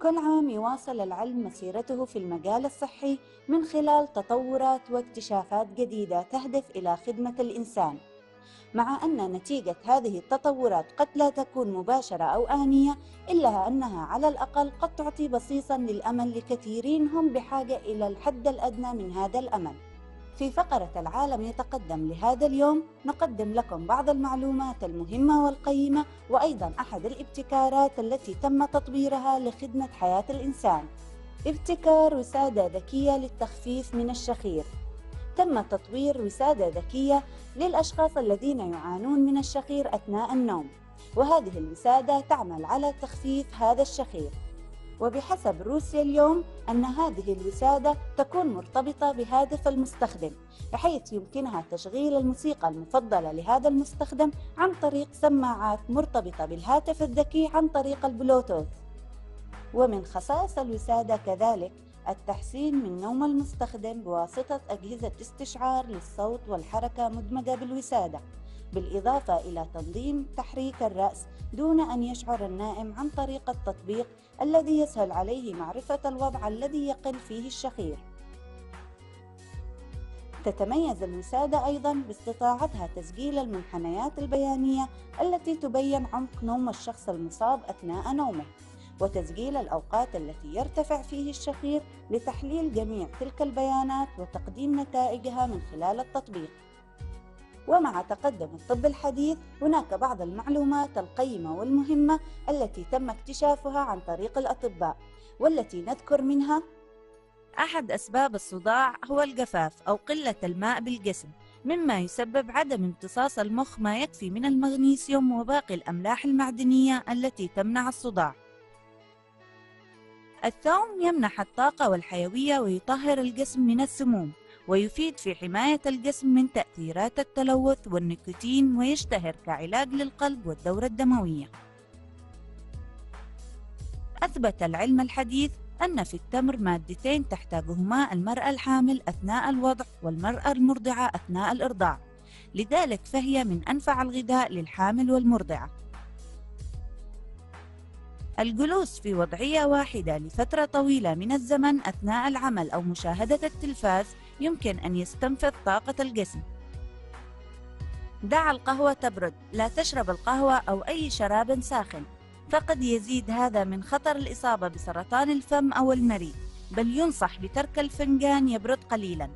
كل عام يواصل العلم مسيرته في المجال الصحي من خلال تطورات واكتشافات جديدة تهدف إلى خدمة الإنسان، مع أن نتيجة هذه التطورات قد لا تكون مباشرة أو آنية، إلا أنها على الأقل قد تعطي بصيصاً للأمل لكثيرين هم بحاجة إلى الحد الأدنى من هذا الأمل. في فقرة العالم يتقدم لهذا اليوم نقدم لكم بعض المعلومات المهمة والقيمة، وأيضا أحد الابتكارات التي تم تطويرها لخدمة حياة الإنسان. ابتكار وسادة ذكية للتخفيف من الشخير. تم تطوير وسادة ذكية للأشخاص الذين يعانون من الشخير أثناء النوم، وهذه الوسادة تعمل على تخفيف هذا الشخير. وبحسب روسيا اليوم أن هذه الوسادة تكون مرتبطة بهاتف المستخدم، بحيث يمكنها تشغيل الموسيقى المفضلة لهذا المستخدم عن طريق سماعات مرتبطة بالهاتف الذكي عن طريق البلوتوث. ومن خصائص الوسادة كذلك التحسين من نوم المستخدم بواسطة أجهزة استشعار للصوت والحركة مدمجة بالوسادة، بالإضافة إلى تنظيم تحريك الرأس دون أن يشعر النائم عن طريق التطبيق الذي يسهل عليه معرفة الوضع الذي يقل فيه الشخير. تتميز الوسادة أيضاً باستطاعتها تسجيل المنحنيات البيانية التي تبين عمق نوم الشخص المصاب أثناء نومه، وتسجيل الأوقات التي يرتفع فيه الشخير لتحليل جميع تلك البيانات وتقديم نتائجها من خلال التطبيق. ومع تقدم الطب الحديث هناك بعض المعلومات القيمة والمهمة التي تم اكتشافها عن طريق الأطباء، والتي نذكر منها: أحد أسباب الصداع هو الجفاف أو قلة الماء بالجسم، مما يسبب عدم امتصاص المخ ما يكفي من المغنيسيوم وباقي الأملاح المعدنية التي تمنع الصداع. الثوم يمنح الطاقة والحيوية ويطهر الجسم من السموم، ويفيد في حماية الجسم من تأثيرات التلوث والنيكوتين، ويشتهر كعلاج للقلب والدورة الدموية. أثبت العلم الحديث أن في التمر مادتين تحتاجهما المرأة الحامل أثناء الوضع والمرأة المرضعة أثناء الإرضاع، لذلك فهي من أنفع الغذاء للحامل والمرضعة. الجلوس في وضعية واحدة لفترة طويلة من الزمن أثناء العمل أو مشاهدة التلفاز يمكن أن يستنفذ طاقة الجسم. دع القهوة تبرد، لا تشرب القهوة أو أي شراب ساخن، فقد يزيد هذا من خطر الإصابة بسرطان الفم أو المريء، بل ينصح بترك الفنجان يبرد قليلاً.